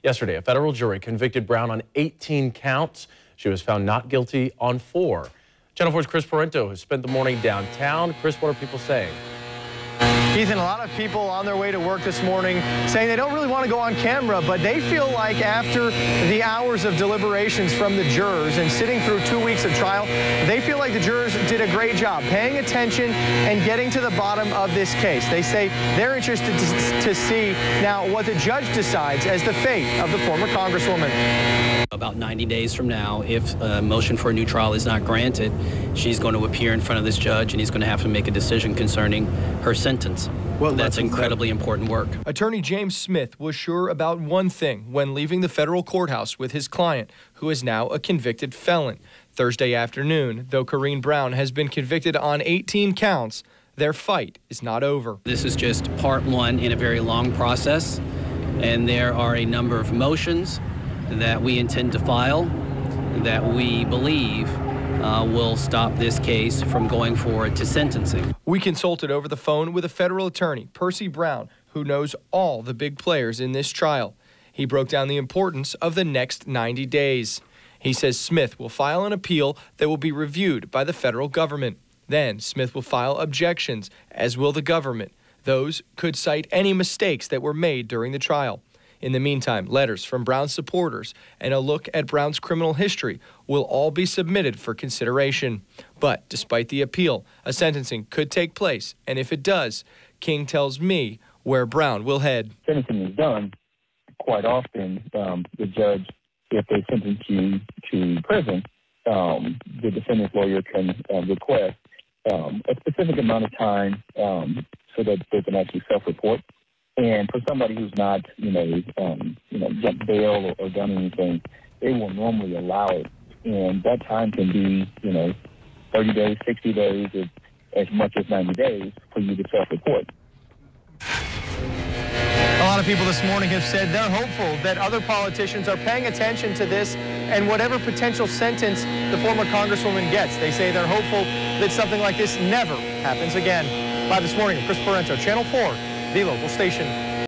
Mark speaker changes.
Speaker 1: Yesterday, a federal jury convicted Brown on 18 counts. She was found not guilty on 4. Channel 4's Chris Parento has spent the morning downtown. Chris, what are people saying?
Speaker 2: Ethan, a lot of people on their way to work this morning saying they don't really want to go on camera, but they feel like after the hours of deliberations from the jurors and sitting through 2 weeks of trial, they feel like the jurors did a great job paying attention and getting to the bottom of this case. They say they're interested to see now what the judge decides as the fate of the former Congresswoman.
Speaker 3: About 90 days from now, if a motion for a new trial is not granted, she's going to appear in front of this judge and he's going to have to make a decision concerning her sentence. Well, that's incredibly important work.
Speaker 2: Attorney James Smith was sure about one thing when leaving the federal courthouse with his client, who is now a convicted felon. Thursday afternoon, though Corrine Brown has been convicted on 18 counts, their fight is not over.
Speaker 3: This is just part one in a very long process, and there are a number of motions that we intend to file that we believe will stop this case from going forward to sentencing.
Speaker 2: We consulted over the phone with a federal attorney, Percy Brown, who knows all the big players in this trial. He broke down the importance of the next 90 days. He says Smith will file an appeal that will be reviewed by the federal government. Then Smith will file objections, as will the government. Those could cite any mistakes that were made during the trial. In the meantime, letters from Brown's supporters and a look at Brown's criminal history will all be submitted for consideration. But despite the appeal, a sentencing could take place, and if it does, King tells me where Brown will head.
Speaker 4: Sentencing is done. Quite often, the judge, if they sentence you to prison, the defendant's lawyer can request a specific amount of time so that they can actually self-report. And for somebody who's not, jumped bail or done anything, they will normally allow it. And that time can be, 30 days, 60 days, as much as 90 days for you to self-report.
Speaker 2: A lot of people this morning have said they're hopeful that other politicians are paying attention to this and whatever potential sentence the former Congresswoman gets. They say they're hopeful that something like this never happens again. Live this morning, Chris Parento, Channel 4. The local station.